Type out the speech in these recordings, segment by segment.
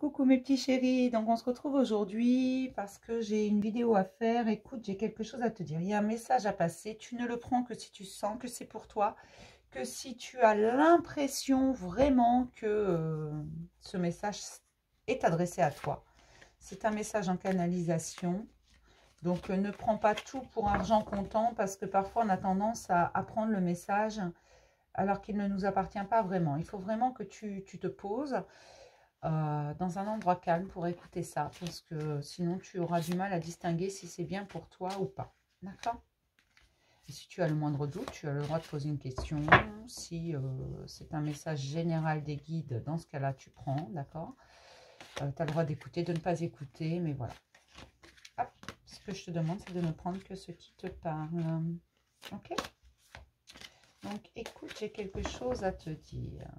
Coucou mes petits chéris, donc on se retrouve aujourd'hui parce que j'ai une vidéo à faire. Écoute, j'ai quelque chose à te dire. Il y a un message à passer. Tu ne le prends que si tu sens que c'est pour toi, que si tu as l'impression vraiment que ce message est adressé à toi. C'est un message en canalisation. Donc ne prends pas tout pour argent comptant parce que parfois on a tendance à prendre le message alors qu'il ne nous appartient pas vraiment. Il faut vraiment que tu te poses dans un endroit calme pour écouter ça, parce que sinon tu auras du mal à distinguer si c'est bien pour toi ou pas. D'accord? Et si tu as le moindre doute, tu as le droit de poser une question. Si c'est un message général des guides, dans ce cas-là, tu prends, d'accord? Tu as le droit d'écouter, de ne pas écouter, mais voilà. Hop, ce que je te demande, c'est de ne prendre que ce qui te parle. Ok? Donc, écoute, j'ai quelque chose à te dire.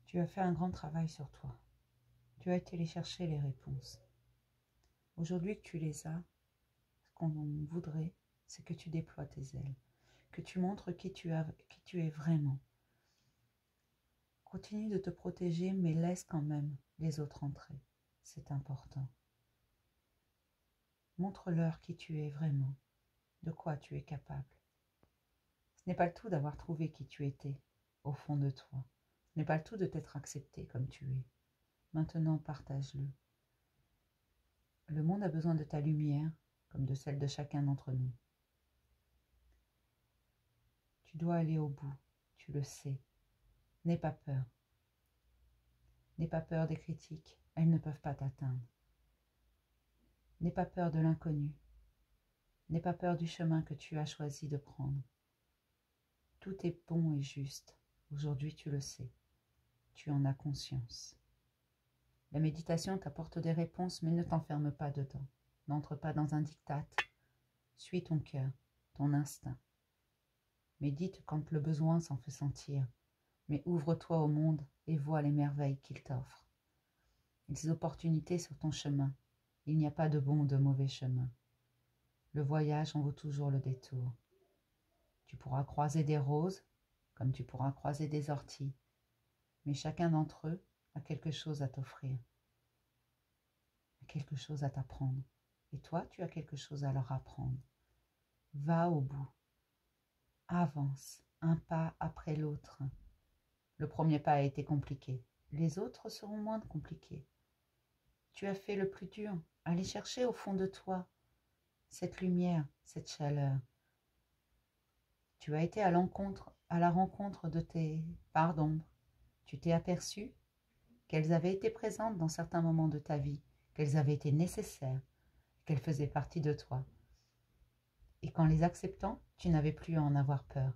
Tu as fait un grand travail sur toi. Tu as été aller chercher les réponses. Aujourd'hui que tu les as, ce qu'on voudrait, c'est que tu déploies tes ailes, que tu montres qui tu es vraiment. Continue de te protéger, mais laisse quand même les autres entrer. C'est important. Montre-leur qui tu es vraiment, de quoi tu es capable. Ce n'est pas le tout d'avoir trouvé qui tu étais, au fond de toi. Ce n'est pas le tout de t'être accepté comme tu es. Maintenant, partage-le. Le monde a besoin de ta lumière, comme de celle de chacun d'entre nous. Tu dois aller au bout, tu le sais. N'aie pas peur. N'aie pas peur des critiques, elles ne peuvent pas t'atteindre. N'aie pas peur de l'inconnu. N'aie pas peur du chemin que tu as choisi de prendre. Tout est bon et juste. Aujourd'hui, tu le sais. Tu en as conscience. La méditation t'apporte des réponses, mais ne t'enferme pas dedans. N'entre pas dans un diktat. Suis ton cœur, ton instinct. Médite quand le besoin s'en fait sentir, mais ouvre-toi au monde et vois les merveilles qu'il t'offre. Les opportunités sur ton chemin. Il n'y a pas de bon ou de mauvais chemin. Le voyage en vaut toujours le détour. Tu pourras croiser des roses, comme tu pourras croiser des orties, mais chacun d'entre eux a quelque chose à t'offrir, a quelque chose à t'apprendre. Et toi, tu as quelque chose à leur apprendre. Va au bout, avance, un pas après l'autre. Le premier pas a été compliqué, les autres seront moins compliqués. Tu as fait le plus dur, allez chercher au fond de toi cette lumière, cette chaleur. Tu as été à la rencontre de tes parts d'ombre. Tu t'es aperçu qu'elles avaient été présentes dans certains moments de ta vie, qu'elles avaient été nécessaires, qu'elles faisaient partie de toi. Et qu'en les acceptant, tu n'avais plus à en avoir peur.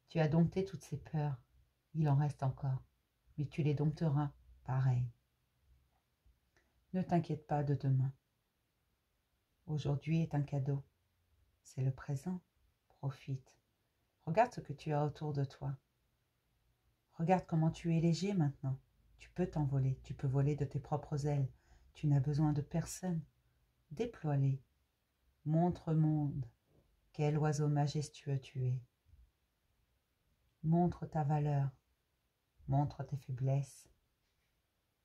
Tu as dompté toutes ces peurs. Il en reste encore, mais tu les dompteras pareil. Ne t'inquiète pas de demain. Aujourd'hui est un cadeau. C'est le présent. Profite. Regarde ce que tu as autour de toi. Regarde comment tu es léger maintenant. Tu peux t'envoler, tu peux voler de tes propres ailes. Tu n'as besoin de personne. Déploie-les. Montre au monde quel oiseau majestueux tu es. Montre ta valeur. Montre tes faiblesses.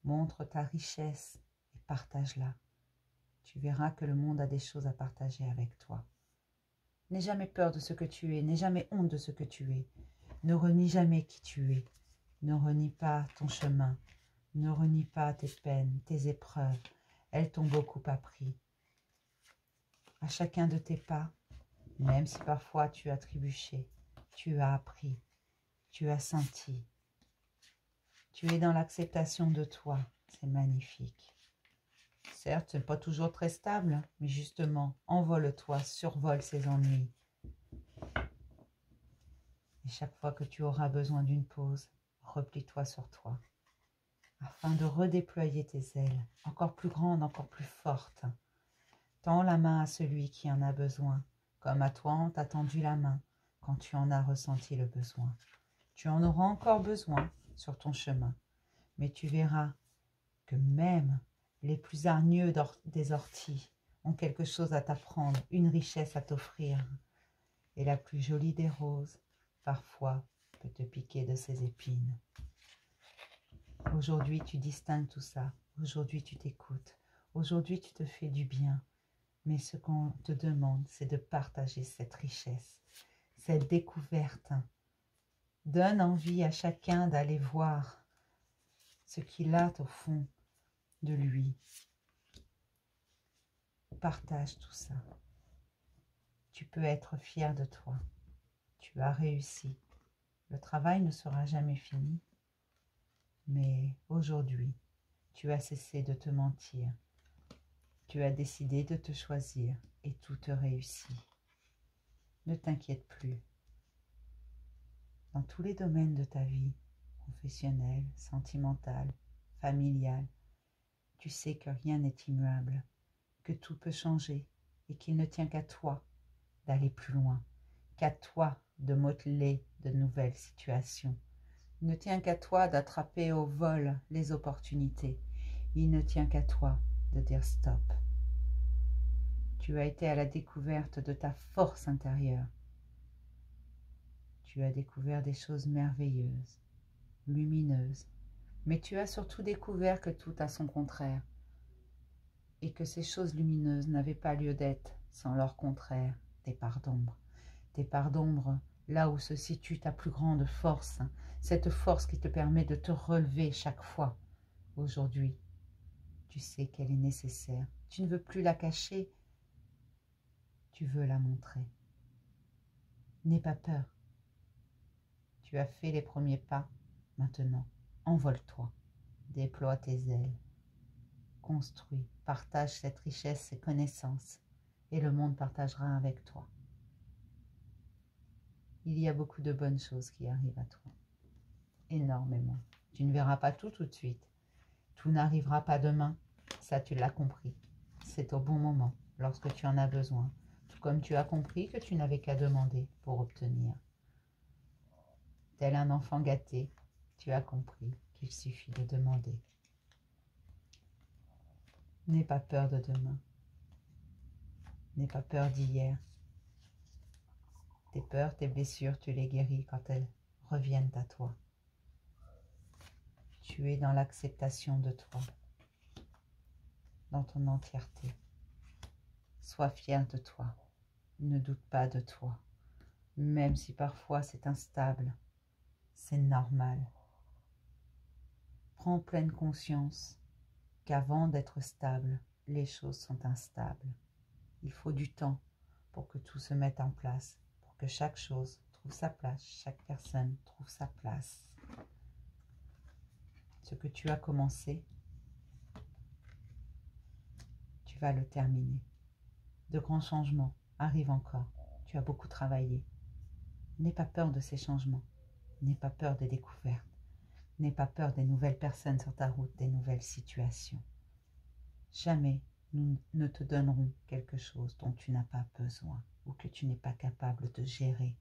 Montre ta richesse et partage-la. Tu verras que le monde a des choses à partager avec toi. N'aie jamais peur de ce que tu es. N'aie jamais honte de ce que tu es. Ne renie jamais qui tu es. Ne renie pas ton chemin. Ne renie pas tes peines, tes épreuves. Elles t'ont beaucoup appris. À chacun de tes pas, même si parfois tu as trébuché, tu as appris, tu as senti. Tu es dans l'acceptation de toi. C'est magnifique. Certes, ce n'est pas toujours très stable, mais justement, envole-toi, survole ces ennuis. Et chaque fois que tu auras besoin d'une pause, replie-toi sur toi. À afin de redéployer tes ailes, encore plus grandes, encore plus fortes. Tends la main à celui qui en a besoin, comme à toi on t'a tendu la main quand tu en as ressenti le besoin. Tu en auras encore besoin sur ton chemin, mais tu verras que même les plus hargneux des orties ont quelque chose à t'apprendre, une richesse à t'offrir. Et la plus jolie des roses, parfois, peut te piquer de ses épines. Aujourd'hui, tu distingues tout ça. Aujourd'hui, tu t'écoutes. Aujourd'hui, tu te fais du bien. Mais ce qu'on te demande, c'est de partager cette richesse, cette découverte. Donne envie à chacun d'aller voir ce qu'il a au fond de lui. Partage tout ça. Tu peux être fier de toi. Tu as réussi. Le travail ne sera jamais fini. Mais aujourd'hui, tu as cessé de te mentir. Tu as décidé de te choisir et tout te réussit. Ne t'inquiète plus. Dans tous les domaines de ta vie, professionnelle, sentimentale, familiale, tu sais que rien n'est immuable, que tout peut changer et qu'il ne tient qu'à toi d'aller plus loin, qu'à toi de modeler de nouvelles situations. Il ne tient qu'à toi d'attraper au vol les opportunités. Il ne tient qu'à toi de dire stop. Tu as été à la découverte de ta force intérieure. Tu as découvert des choses merveilleuses, lumineuses, mais tu as surtout découvert que tout a son contraire et que ces choses lumineuses n'avaient pas lieu d'être sans leur contraire, des parts d'ombre. Des parts d'ombre, là où se situe ta plus grande force, cette force qui te permet de te relever chaque fois. Aujourd'hui, tu sais qu'elle est nécessaire. Tu ne veux plus la cacher, tu veux la montrer. N'aie pas peur. Tu as fait les premiers pas. Maintenant, envole-toi. Déploie tes ailes. Construis, partage cette richesse, ces connaissances, et le monde partagera avec toi. Il y a beaucoup de bonnes choses qui arrivent à toi. Énormément. Tu ne verras pas tout de suite. Tout n'arrivera pas demain. Ça, tu l'as compris. C'est au bon moment, lorsque tu en as besoin. Tout comme tu as compris que tu n'avais qu'à demander pour obtenir. Tel un enfant gâté, tu as compris qu'il suffit de demander. N'aie pas peur de demain. N'aie pas peur d'hier. Tes peurs, tes blessures, tu les guéris quand elles reviennent à toi. Tu es dans l'acceptation de toi, dans ton entièreté. Sois fier de toi. Ne doute pas de toi. Même si parfois c'est instable, c'est normal. Prends pleine conscience qu'avant d'être stable, les choses sont instables. Il faut du temps pour que tout se mette en place, pour que chaque chose trouve sa place, chaque personne trouve sa place. Ce que tu as commencé, tu vas le terminer. De grands changements arrivent encore. Tu as beaucoup travaillé. N'aie pas peur de ces changements. N'aie pas peur des découvertes. N'aie pas peur des nouvelles personnes sur ta route, des nouvelles situations. Jamais nous ne te donnerons quelque chose dont tu n'as pas besoin ou que tu n'es pas capable de gérer.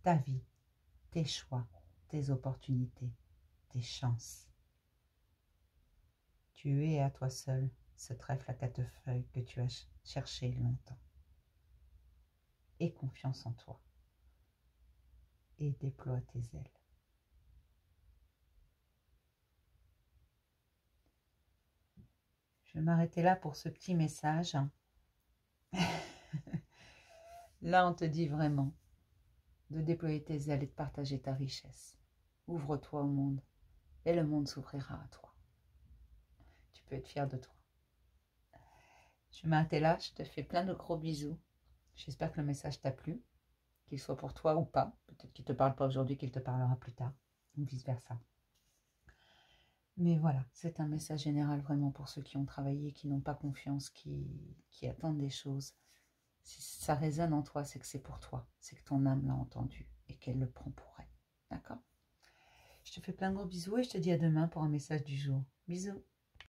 Ta vie, tes choix, tes opportunités, tes chances. Tu es à toi seul ce trèfle à quatre feuilles que tu as cherché longtemps. Aie confiance en toi et déploie tes ailes. Je vais m'arrêter là pour ce petit message. Là, on te dit vraiment de déployer tes ailes et de partager ta richesse. Ouvre-toi au monde et le monde s'ouvrira à toi. Tu peux être fier de toi. Je vais m'arrêter là. Je te fais plein de gros bisous. J'espère que le message t'a plu, qu'il soit pour toi ou pas. Peut-être qu'il ne te parle pas aujourd'hui, qu'il te parlera plus tard, ou vice-versa. Mais voilà, c'est un message général vraiment pour ceux qui ont travaillé, qui n'ont pas confiance, qui attendent des choses. Si ça résonne en toi, c'est que c'est pour toi. C'est que ton âme l'a entendu et qu'elle le prend pour elle. D'accord ? Je te fais plein de gros bisous et je te dis à demain pour un message du jour. Bisous.